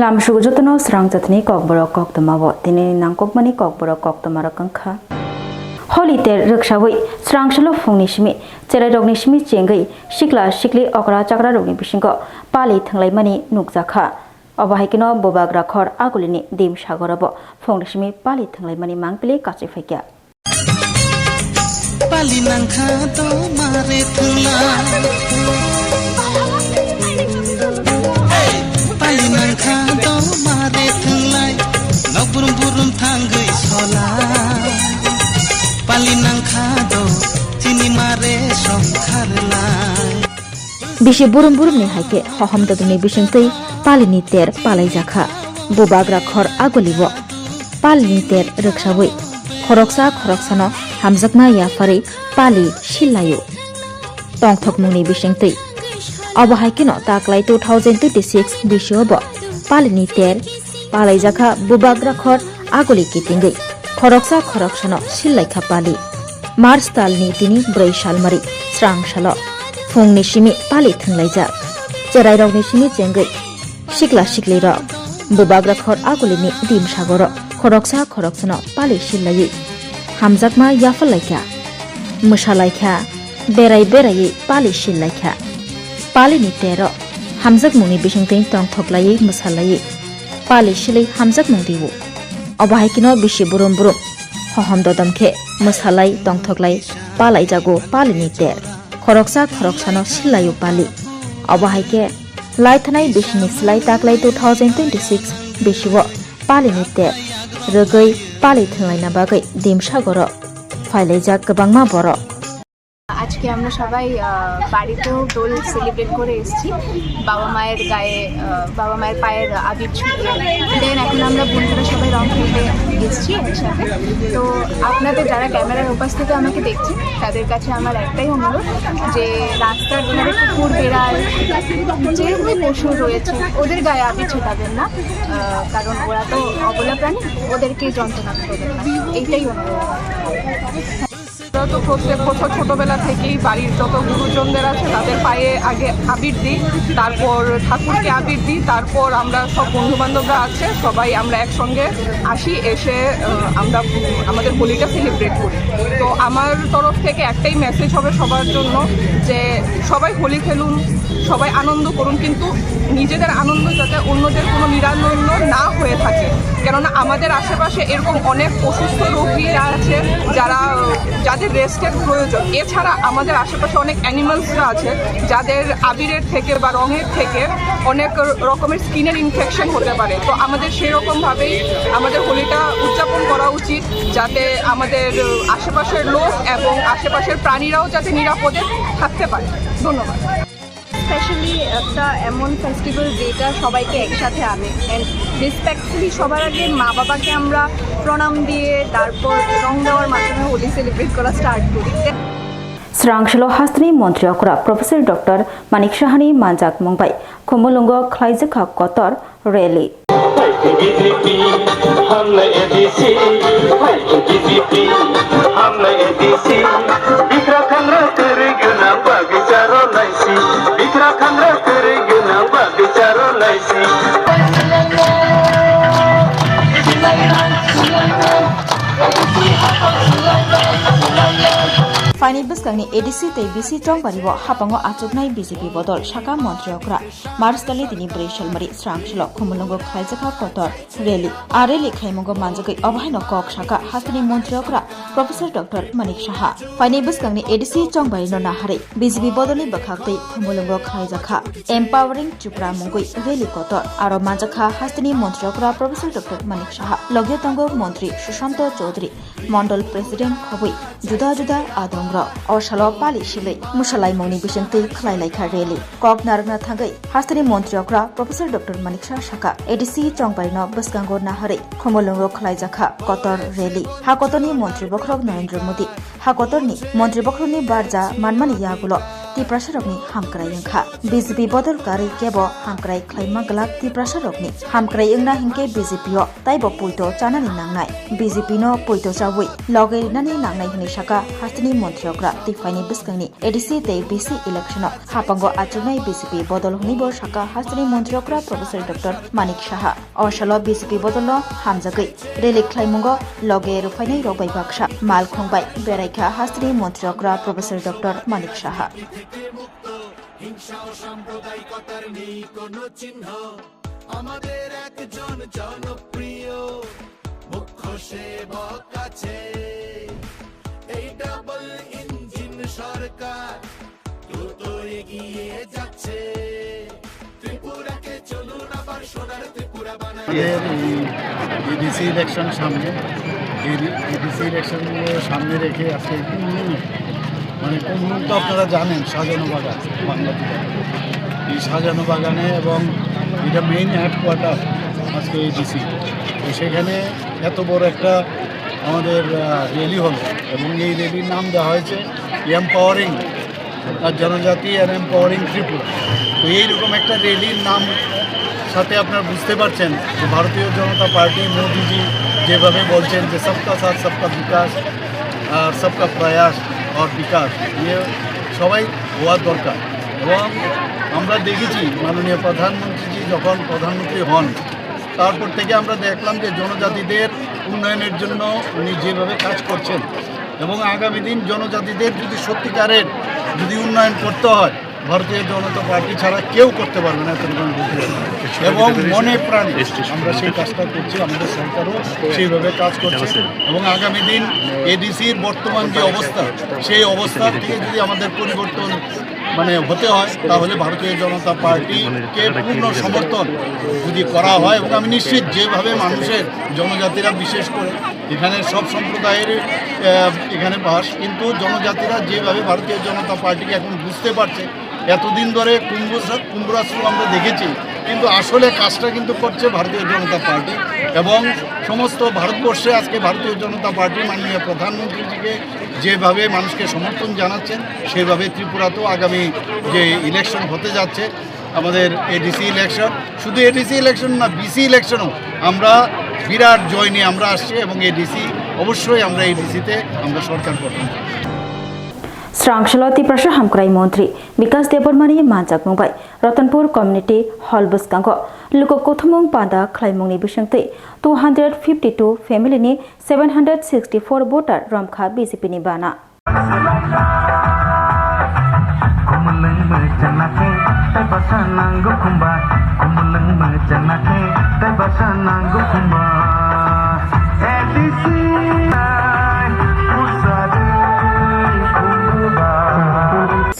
Lam Shugujotano Srang Jatni Kokboro Koktamavo, Tini Nankokmani Kokboro Koktamarakanka. Holy Ter Rukshawi, Srang Shalo Fungnishmi, Teradonishmi Chengi, Shikla Shikli Okra Chakra Rogni Bishingo, Pali Tanglaimani Nukzaka. Obahikino Bobagra Kor Agulini, Dim Shagorabo, Fungnishmi Pali Tanglaimani Mankli Kachifaka. Pali Nankato Mare Tula. Palinangkado mare thanglai nokburum burum thangai sola palinangkado tini mare somkharlai Bishi burum ni haike hoham daduni bisingtei palini ter palai jakha bobagra khor agolibo palini ter ruksawi khoroksano hamjakma yafari pali shilayo tongthokmuni bisingtei Abahakino taklai 2026 bishobo palini ter palai jakha bubagra khor agoli kitingai khoroksano sillaikha pali Mars talni tini brai salmari srang salo fungni simi pali thanglaija cherai rogni simi chengai sikla sikli ro bubagra khor agolini dim sagoro khoroksano pali sillayi hamjakma yafalaikha musalaikha berai pali sillaikha Palini tero hamjak mungni bisingtei tongthoklai musalai pali silai hamjak mungdibu obahikino bishi burum hoham dodamkhe musalai tongthoklai palai jago palini ter khoroksano silayu pali obahike laithanai bishini silai taklai 2026 bishibo palini ter rogoi pali thanglaina bagai dimsagoro ফাইলাইজাক গোবাংমা বড় আজকে আমরা সবাই বাড়িতেও দোল celebrate করে এসেছি বাবা মায়ের গায়ে বাবা মায়ের পায়ের আবির ছুঁয়ে দেন এখন আমরা বন্ধুরা সবাই রং খেলতে এসেছি একসাথে তো আপনাদের যারা ক্যামেরার ওপাশ থেকে আমাকে দেখছেন তাদের কাছে আমার একটাই অনুরোধ যে রাস্তার ধারে কুকুর বেড়াল যেগুলো পশু রয়েছে ওদের গায়ে আবির ছোটাবেন না কারণ ওরা তো অবলা প্রাণী ওদেরকে যন্ত্রণা করবেন না এইটাই অনুরোধ তো প্রত্যেক বছর ছোটবেলা থেকেই বাড়ির যত গুরুজনদের আছে তাদের পায়ে আগে আবির দিই তারপর ঠাকুরকে আবির দিই তারপর আমরা সব বন্ধুবান্ধবরা আছে সবাই আমরা একসঙ্গে আসি এসে আমরা আমাদের হোলিটা সেলিব্রেট করি তো আমার তরফ থেকে একটাই মেসেজ হবে সবার জন্য যে সবাই হোলি খেলুন সবাই আনন্দ করুন কিন্তু নিজেদের আনন্দ যাতে অন্যদের কোনো নিরানন্দ না হয়ে থাকে কেননা আমাদের আশেপাশে এরকম অনেক অসুস্থ রোগীরা আছে যাদের রেস্টের প্রয়োজন এছাড়া আমাদের আশেপাশে অনেক অ্যানিমালসরা আছে যাদের আবিরের থেকে বা রঙের থেকে অনেক রকমের স্কিনের ইনফেকশন হতে পারে তো আমাদের সেরকমভাবেই আমাদের হোলিটা উদযাপন করা উচিত যাতে আমাদের আশেপাশের লোক এবং আশেপাশের প্রাণীরাও যাতে নিরাপদে থাকতে পারে ধন্যবাদ স্পেশালি একটা এমন ফেস্টিভ্যাল যেটা সবাইকে একসাথে আনে অ্যান্ড রেসপেক্টফুলি সবার আগে মা বাবাকে আমরা প্রণাম দিয়ে তারপর রং দেওয়ার মাধ্যমে হোলি সেলিব্রেট করা স্টার্ট করি Srangshalo Hastani Montreokra Professor Dr. Manik Shahani Manjak Mumbai Khomolungo Khlaijaka Kotor Rally Fani Biskangni ADC te BC Tong Baribo Hapango Achuknai BJP Bodol Shaka Montreokra Mars Tali Tini Breshal Mari Srangshalo Khomolongo Khlaijaka Kotor Rally Areli Khaimongo Manjagai Obhaino Kok Shaka Hastani Montreokra Professor Dr. Manik Shaha Fani Biskangni ADC Tong Barino Nahari BJP Bodoli Bakhakte Khomolongo Khlaijaka Empowering Chupra Mongoi Rally Kotor Aro Manjaka Hastani Montreokra Professor Dr. Manik Shaha Logyo Tango Montri Shushanto Chaudhary Mondol President Khobui Juda Adong Oshalo Pali Shilei Mushalai Moni Bishantei Khlailai Rally Kok Naragna Thangai Hastani Montreokra Professor Dr. Manik Shaka ADC Chongbarino Biskango Nahari Khomolongo Khlaijaka Kotor Rally Hakotoni Montri Bokrok Narendra Modi Hakotorni Montri Bokroni Barja Manmani Yagulo तिप्रासारकनि हामक्राय यंखा BJP बदल गारि केबो हामक्राय ख्लाइमा गलाक तिप्रासारकनि हामक्राय यंगना हिंके BJP ओ ताइबो पुइतो चानानि नांनाय BJP no पुइतो जावै लगैनानि नांनाय हनि साका हास्तिनि मन्त्रियग्रा तिफाइनि बिस्कंनि एडीसी ते बीसी इलेक्शन हापांगो आचुनाय बीजेपी बदल हनिबो साका हास्तिनि मन्त्रियग्रा प्रोफेसर डॉक्टर मानिक साहा अशलो बीजेपी बदल हामजागै रेली ख्लाइमुंगो लगे रुफाइनाय रबाय बाक्सा माल खुंबाय बेरायखा हास्तिनि मन्त्रियग्रा प्रोफेसर डॉक्टर मानिक साहा হিংসা ও সাম্প্রদায়িকতার নেই কোনো চিহ্ন আমাদের একজন জনপ্রিয় মুখ্য সেবক আছে এই ডাবল ইঞ্জিন সরকার দ্রুত এগিয়ে যাচ্ছে ত্রিপুরাকে চলুন আবার সোনার ত্রিপুরা বানায় এডিসি ইলেকশন সামনে এডিসি ইলেকশন সামনে রেখে আজকে মানে কোন তো আপনারা জানেন সাজানো বাগান বাংলাদেশে এই সাজানো বাগানে এবং এটা মেইন হেডকোয়ার্টার আজকে এডিসি তো সেখানে এত বড় একটা আমাদের র্যালি হলো এবং এই র্যালির নাম দেওয়া হয়েছে এম্পাওয়ারিং জনজাতি আর এম্পাওয়ারিং ত্রিপুরা তো এইরকম একটা র্যালির নাম সাথে আপনারা বুঝতে পারছেন যে ভারতীয় জনতা পার্টি মোদিজি যেভাবে বলছেন যে সবকা সাথ সবকা বিকাশ আর সবকা প্রয়াস আর বিকাশ নিয়ে সবাই হওয়ার দরকার এবং আমরা দেখেছি মাননীয় প্রধানমন্ত্রীজি যখন প্রধানমন্ত্রী হন তারপর থেকে আমরা দেখলাম যে জনজাতিদের উন্নয়নের জন্য উনি যেভাবে কাজ করছেন এবং আগামী দিন জনজাতিদের যদি সত্যিকারের যদি উন্নয়ন করতে হয় ভারতীয় জনতা পার্টি ছাড়া কেউ করতে পারবে না এবং মনে প্রাণে আমরা সেই কাজটা করছি আমাদের সরকারও সেইভাবে কাজ করছে এবং আগামী দিন এডিসির বর্তমান যে অবস্থা সেই অবস্থা থেকে যদি আমাদের পরিবর্তন মানে হতে হয় তাহলে ভারতীয় জনতা পার্টিকে পূর্ণ সমর্থন যদি করা হয় এবং আমি নিশ্চিত যেভাবে মানুষের জনজাতিরা বিশেষ করে এখানে সব সম্প্রদায়ের এখানে বাস কিন্তু জনজাতিরা যেভাবে ভারতীয় জনতা পার্টিকে এখন বুঝতে পারছে এতদিন ধরে কুম্ভরাষ্ট্র আমরা দেখেছি কিন্তু আসলে কাজটা কিন্তু করছে ভারতীয় জনতা পার্টি এবং সমস্ত ভারতবর্ষে আজকে ভারতীয় জনতা পার্টি মাননীয় প্রধানমন্ত্রীজিকে যেভাবে মানুষকে সমর্থন জানাচ্ছেন সেভাবে ত্রিপুরাতেও আগামী যে ইলেকশন হতে যাচ্ছে আমাদের এডিসি ইলেকশন শুধু এডিসি ইলেকশন না বিসি ইলেকশনও আমরা বিরাট জয় নিয়ে আমরা আসছি এবং এডিসি অবশ্যই আমরা এডিসিতে আমরা সরকার গঠন করব स्रांगशलो तिप्रासा हामक्राय मंत्री विकास देबरमानी मानजाक मुंबाय रतनपुर कम्युनिटी हॉल बसकांगो लुको कोथुमुंग पादा ख्लाइमुंगनि बिसंगतै 252 फैमिलीनि 764 वोटार रमखा बीजेपी नि बाना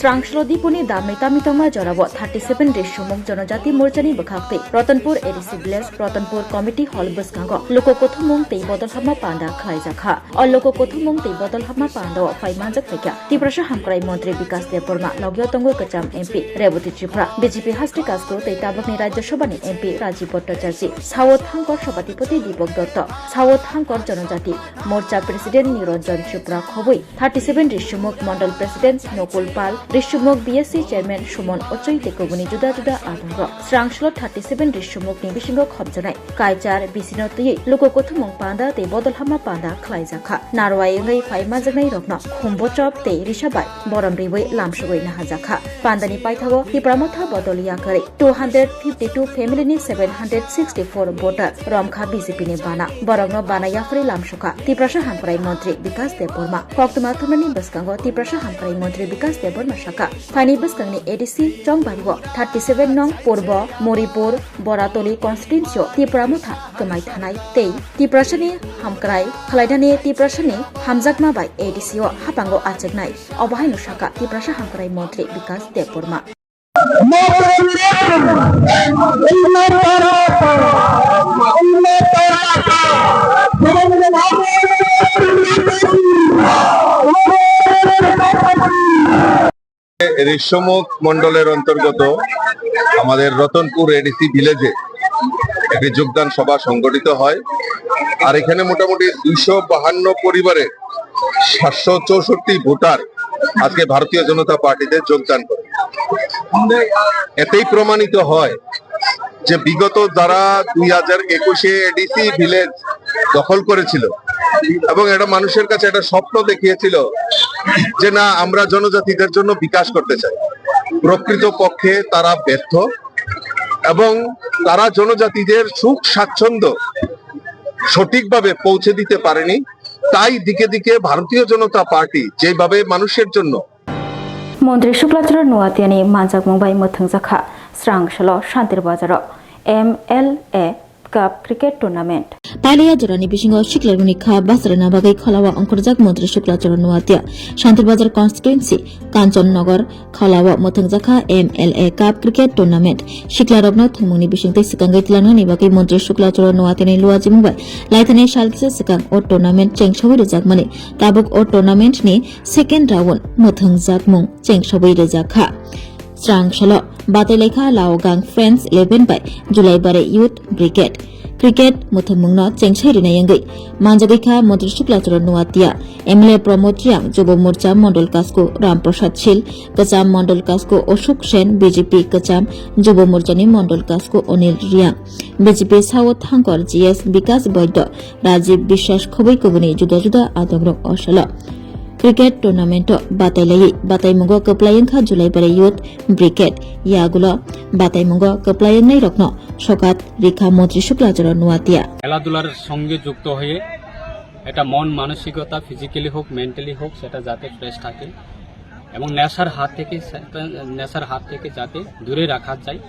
स्रांगशलो दीपुनि दामिता मितमा जराबो 37 रेशमुक जनजाति मोर्चानि बखाक्ते Ratanpur ADC village Ratanpur committee hall बसकांगो लोको कोथुमुंग तै बदल हामा पांदा खायजाखा और लोको कोथुमुंग तै बदल हामा पांदा फाइमानजक थैका तिप्रासा हामक्राय मंत्री विकास देबबर्मा लग्यो तंगो कचाम एमपी रेवती त्रिपुरा बीजेपी हास्टे कास्को तै ताबकनि राज्यसभानि एमपी राजीव भट्टाचार्य सावत हांकर सभापति दीपक दत्त सावत हांकर जनजाति मोर्चा प्रेसिडेंट निरंजन त्रिपुरा खबै 37 रेशमुक मंडल प्रेसिडेंट नकुल पाल रेशमुक बीएससी चेयरमैन सुमन अचय तेकोबुनि जुदा जुदा आदंग स्रांगशलो 37 रेशमुक नि बिसिंगो खबजानाय कायचार बिसिनो तयै लोको कोथुमुंग पांदा ते बदल हामा पांदा खलायजाखा नारवायंगै फाइमा जगनाय रखना खुम्बोचप ते रिसाबाय बरमरिबै लामसुबै नाहाजाखा पांदानि पाइथागो तिप्रामथा बदलिया करे 252 फैमिलीनि 764 वोटार रमखा बीजेपी नि बाना बरंगनो बानायाफरि लामसुखा तिप्रासा हामक्राय मंत्री विकास देबबर्मा कक्तमा थुमनि बसकांगो तिप्रासा हामक्राय मंत्री विकास देबबर्मा शाखा फानि बसकांगनि एडीसी चंगबारिगो 37 नং पूर्व मरिपुर बरातली कन्स्टिट्युएन्सियाव तिप्रामथा कमाय थानाय तै तिप्रासानि हामक्राय खलायनानि तिप्रासानि हामजाकमा बाय एडीसीआव हापांगो आचकनाय अबहायनु शाखा तिप्रासा हामक्राय मंत्री विकास देबबर्मा রেশমুখ মন্ডলের অন্তর্গত আমাদের রতনপুর এডিসি ভিলেজে একটি যোগদান সভা সংগঠিত হয় আর এখানে মোটামুটি 252 পরিবারের 764 ভোটার আজকে ভারতীয় জনতা পার্টিতে যোগদান করে। এতেই প্রমাণিত হয় যে বিগত যারা 2021-এ এডিসি ভিলেজ দখল করেছিল এবং এটা মানুষের কাছে একটা স্বপ্ন দেখিয়েছিল যে না আমরা জনজাতিদের জন্য বিকাশ করতে চাই, প্রকৃত পক্ষে তারা ব্যর্থ এবং তারা জনজাতিদের সুখ স্বাচ্ছন্দ্য সঠিকভাবে পৌঁছে দিতে পারেনি। তাই দিকে দিকে ভারতীয় জনতা পার্টি যেভাবে মানুষের জন্য মন্ত্রী Shuklacharan নুয়াতিয়ানি মানজাক Mumbai মথংজাখা স্রাংশল Shantir Bazar MLA cup cricket tournament পালিয়া জোরানি বিশিং শিকলারুনি খা বাসরানা বাগাই খলাওয়া অঙ্করজাক মন্ত্রী শুক্লাচরণ নুয়াতিয়া শান্তিরবাজার কনস্টিটুয়েন্সি কাঞ্চননগর খলাওয়া মথংজাখা MLA কাপ ক্রিকেট টুর্নামেন্ট শিকলারবনা থুমুনি বিশিংতে সিকাঙ্গাই তিলানানি বাগাই মন্ত্রী শুক্লাচরণ নুয়াতিয়ানি লুয়াজি মুম্বাই লাইথানে সালকিসে সিকাং ও টুর্নামেন্ট চেংসবই রেজাকমানি তাবুক ও টুর্নামেন্ট ni সেকেন্ড রাউন্ড মথংজাক মুং চেংসবই রেজাখা স্রাংশল বাতেলেখা লাওগাং ফ্রেন্ডস 11 by जुलाई बारे यूथ ब्रिगेड क्रिकेट मुथमुंगनो चेंगसाई रिनायंगै मानजागैखा मन्त्री शुक्लाचरण नुवातिया MLA प्रमोद रियांग जुब मोर्चा मंडल कास्को रामप्रसाद शील कचाम मंडल कास्को अशोक सेन बीजेपी कचाम जुब मोर्चानि मंडल कास्को अनिल रियांग बीजेपी साउथ हांकर GS विकास वैद्य राजीव বিশ্বাস खबै कबुनि जुदा जुदा आदमरक असल क्रिकेट टूर्नामेंट बाताइमुंगो कप्लायंखा जुलाई बारे यूथ ब्रिगेड यागुलो बाताइमुंगो कप्लायंगनाय रत्न सकात रेखा मंत्री शुक्लाचरण नुवाতিয়া খেলাধুলার সঙ্গে যুক্ত হয়ে এটা মন মানসিকতা ফিজিক্যালি হোক মেন্টালি হোক সেটা যাতে ফ্রেশ থাকে এবং নেশার হাত থেকে যাতে দূরে রাখা যায়।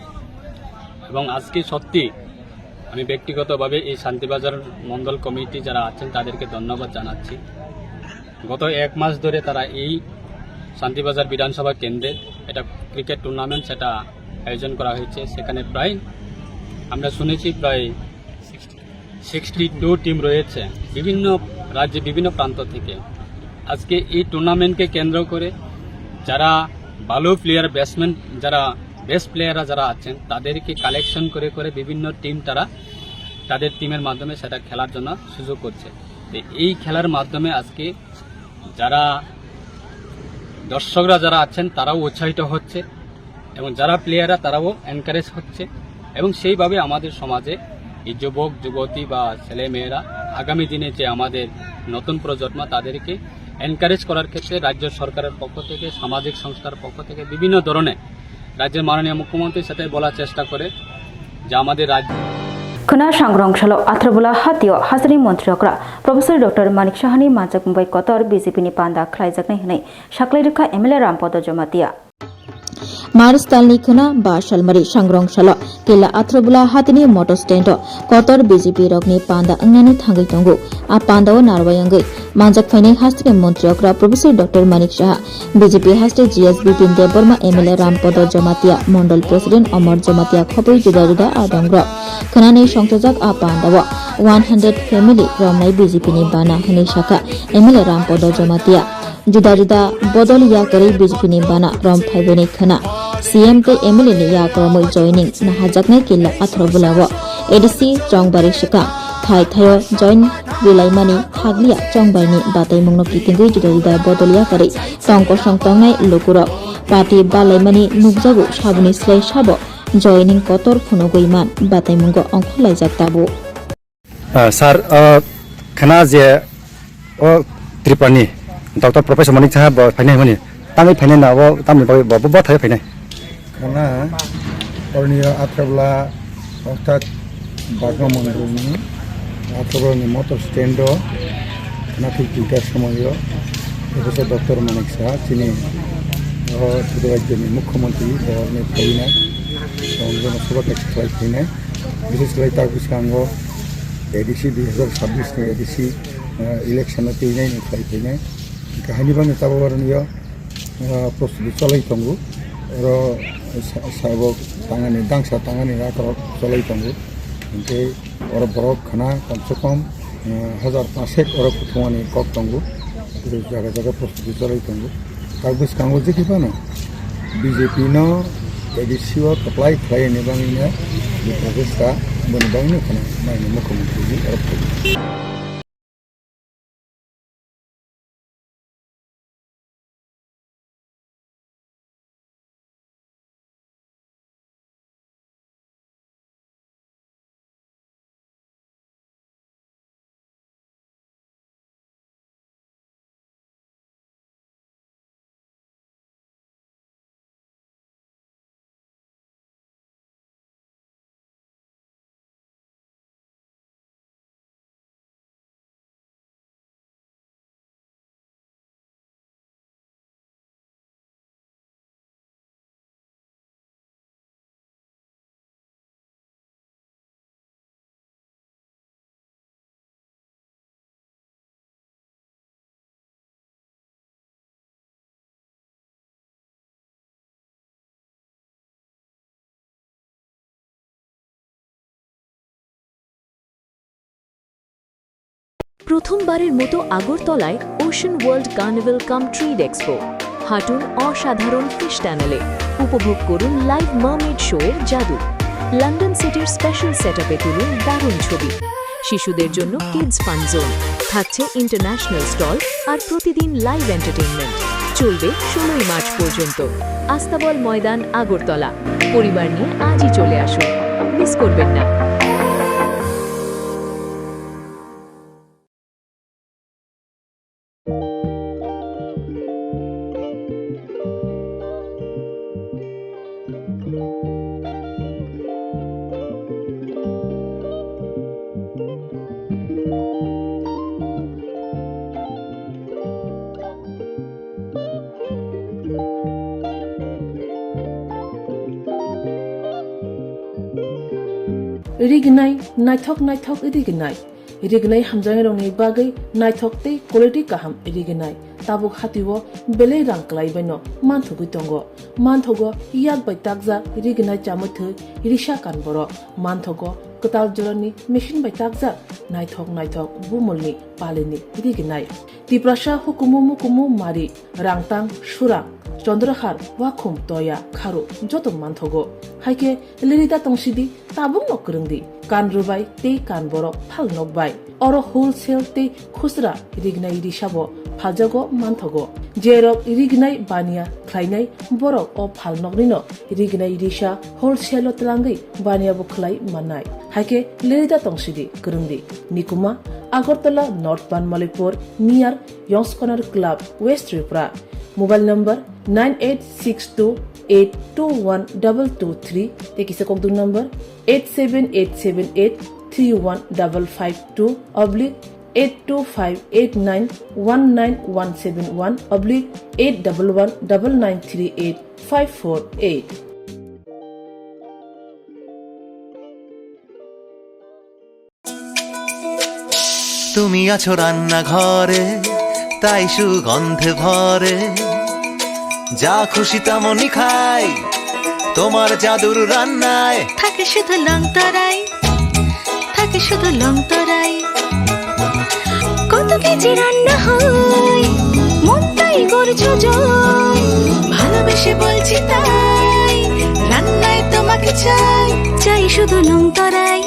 এবং আজকে সত্যি আমি ব্যক্তিগতভাবে এই শান্তিবাজার মণ্ডল কমিটি যারা আছেন তাদেরকে ধন্যবাদ জানাচ্ছি। গত 1 মাস ধরে তারা এই শান্তিবাজার বিধানসভা কেন্দ্রে এটা ক্রিকেট টুর্নামেন্ট সেটা আয়োজন করা হয়েছে। সেখানে প্রায় আমরা শুনেছি প্রায় 62 টিম রয়েছে বিভিন্ন রাজ্যে বিভিন্ন প্রান্ত থেকে। আজকে এই টুর্নামেন্টকে কেন্দ্র করে যারা ভালো প্লেয়ার ব্যাটসম্যান যারা বেস্ট প্লেয়াররা যারা আছেন তাদেরকে কালেকশন করে করে বিভিন্ন টিম তারা তাদের টিমের মাধ্যমে সেটা খেলার জন্য সুযোগ করছে। এই খেলার মাধ্যমে আজকে যারা দর্শকরা যারা আছেন তারাও উৎসাহিত হচ্ছে এবং যারা প্লেয়াররা তারাও এনকারেজ হচ্ছে এবং সেইভাবে আমাদের সমাজে এই যুবক যুবতী বা ছেলে মেয়েরা আগামী দিনে যে আমাদের নতুন প্রজন্ম তাদেরকে এনকারেজ করার ক্ষেত্রে রাজ্য সরকারের পক্ষ থেকে সামাজিক সংস্থার পক্ষ থেকে বিভিন্ন ধরনের রাজ্যের মাননীয় মুখ্যমন্ত্রী সেটাই বলার চেষ্টা করে যে আমাদের রাজ্য खना सांग्रांशालो आथ्रबुला हातियो हाजरी मन्त्रीकरा प्रोफेसर डॉक्टर मानिक साहानि मानजाक मुम्बाई कतर बीजेपी नि पान्दा खलाइजाकनाय हनै साक्लाइरेखा MLA रामपद जमातिया मार्च तालनि खना बा सालमारि सांग्रांशालो केला आथ्रबुला हातिनि मटर स्टैंड कतर बीजेपी रगनि पान्दा अंगनानि थांगै दंगो आ पान्दाव नारवायंगै मानजाक फाइनाय हास्ट्रे मन्त्रीकरा professor doctor Manik Saha BJP हास्ट्रे GS बिपिन देबबर्मा MLA रामपद जमातिया मंडल प्रेसिडेंट अमर जमातिया खबै जुदा जुदा आदंग्र खनानै संतजाक आ पान्दाव 100 फैमिली रमनाय बीजेपी नि बाना हनै शाखा MLA रामपद जमातिया जुदा जुदा बदल या करे बीजेपी नि बाना रम फाइबनि खना CM के MLA नि या क्रमै जॉइनिंग नाहाजाकनाय केला आथ्रबुलाव एडीसी चंगबारि शाखा थाय थायो जॉइन बिलाइमानि थागलिया चंगबारिनि बाताइमुंनो कितिंगै जुदा जुदा बदल या करे तंक संतंनाय लुकुरक पार्टी बालाइमानि नुगजागु साबुनि स्लाय साबो जॉइनिंग कतर फुनुगैमान बाताइमुंगो अंखलाइजाक ताबो सर खना जे ओ त्रिपानी डॉक्टर प्रोफेसर मानिक साहब फाइनाय मनि तांगै फाइनाय ना वो तामनि बबो थाय फाइनाय खना अरनिया आथ्रबला अर्थात बागमा मंडलनि आथ्रबलानि मोटर स्टैंड खना किलमिटार समयो प्रोफेसर डॉक्टर मानिक साहा चिनि राज्यनि मुख्यमंत्री ने फाइनाय जनसभा टेक्सटाइल फैनाय विशेषकर तार बिसांगो एडीसी 2026 नि एडीसी इलेक्शन फैनाय फैनाय कहानी बानि ताबरनियो प्रस्तुति चलाय दंगो र साबक तांगानि दांसा तांगानि राकर चलाय दंगो ओमफ्राय और बरक खाना कम से कम 1500 और फुथुआनि कक दंगो जागा जागा प्रस्तुति चलाय दंगो तार बिसांगो जेखि बानो बीजेपी नो एडीसी अप्लाई खालायनो बाङैनो बेफोरखौ मोनबाङैनो खाना माने मुख्यमंत्री প্রথমবারের মতো আগরতলায় ওশান ওয়ার্ল্ড কার্নিভাল কাম ট্রিড এক্সপো। হাঁটুন অসাধারণ ফিশ টানেলে, উপভোগ করুন লাইভ মারমেড শো এর জাদু। লন্ডন সিটির স্পেশাল সেটআপে তুলুন দারুণ ছবি। শিশুদের জন্য কিডস ফান জোন, থাকছে ইন্টারন্যাশনাল স্টল আর প্রতিদিন লাইভ এন্টারটেইনমেন্ট। চলবে 16 মার্চ পর্যন্ত। আস্তাবল ময়দান, আগরতলা। পরিবার নিয়ে আজই চলে আসুন, মিস করবেন না। रिगनाय नायथक रिगनाय रिगनाय हामजानाय रंनि बागै नायथक तै क्वालिटी काहाम रिगनाय ताबुक हातिव बेले रांक्लायबायनो मानथुगै दंग मानथगो याक बाय ताकजा रिगनाय चामथै रिसा कानबर मानथगो कताल जरनि मेशिन बाय ताकजा नायथक बुमलनि पालिनि रिगनाय तिप्रासा हुकुमु मारि रांतां सुरा चंद्रहार वाखुम तया खारु जत मानथगो हाइके लिरिदा तंसिदि ताबुं नकरंदि कान रुबाय ते कान बरक फाल नकबाय अर होलसेल ते खुसरा रिगनाय रिसाबो फाजगो मानथगो जेरक रिगनाय बानिया ख्लायनाय बरक अ फाल नकनिनो रिगनाय रिसा होलसेल तलांगै बानिया बखलाय मानाय हाइके लिरिदा तंसिदि करंदि निकुमा Agartala north Banamalipur near young's corner club west Tripura. Mobile number 9862821223 ते किसे कोक दूर नंबर 87878315519171/8119938548548। তুমি আছো রান্না ঘরে, তাই সুগন্ধে ভরে, যা খুশি তেমনই খাই তোমার জাদুর রান্নায়। থাকে শুধু লংতরাই, থাকে শুধু লংতরাই, কত কেজি রান্না হয় মন তাই করছো জয়। ভালোবেসে বলছি তাই, রান্নায় তোমাকে চাই, চাই শুধু লংতরাই,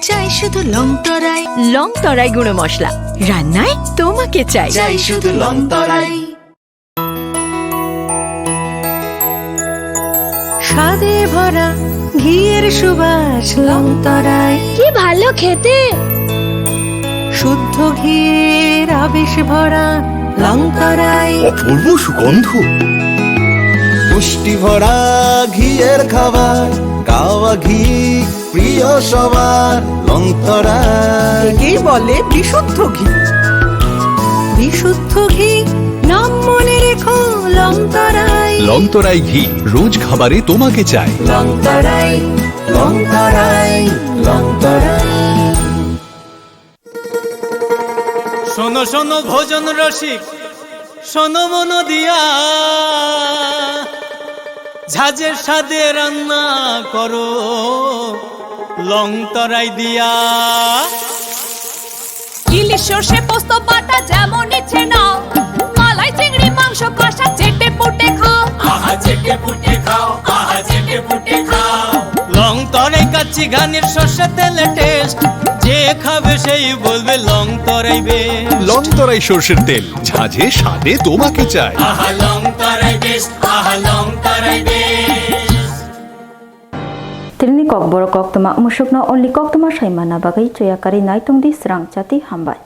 চাই শুধু লংতরাই। লংতরাই গুঁড়ো মশলা, রান্নায় তোমাকে চাই, চাই শুধু লংতরাই। স্বাদে ভরা ঘিয়ের সুবাস লংতরাই, কি ভালো খেতে। শুদ্ধ ঘিয়ের আবেশ ভরা লংতরাই, অপূর্ব সুগন্ধ। পুষ্টি ভরা ঘিয়ের খাবার, গাওয়া ঘি প্রিয় সবার লংতরাই। একেই বলে বিশুদ্ধ ঘি। বিশুদ্ধ ঘি নাম মনে রেখো লংতরাই। লংতরাই ঘি রোজ খাবারে তোমাকে চাই। লংতরাই, লংতরাই, লংতরাই। শোনো শোনো ভোজন রসিক, শোনো মন দিয়া, ঝাঁঝের স্বাদে রান্না করো লংতরাই দিয়া। ইলিশ সর্ষে পোস্ত বাটা যেমন ইচ্ছে নাও, মালাই চিংড়ি মাংস কষা চেটে পুটে খাও, আহা চেটে পুটে খাও, আহা চেটে পুটে খাও। লংতরাই কাচ্চি ঘানির সর্ষে তেলে টেস্ট, যে খাবে সেই বলবে লংতরাই বেশ। লংতরাই সরষের তেল, ঝাঁঝে স্বাদে তোমাকে চাই। আহা লংতরাই বেশ, আহা লংতরাই বেশ। Tilni kok borok kok tuma musukno only kok tuma shaimana bagai coyakari naitung di serang jati hambai.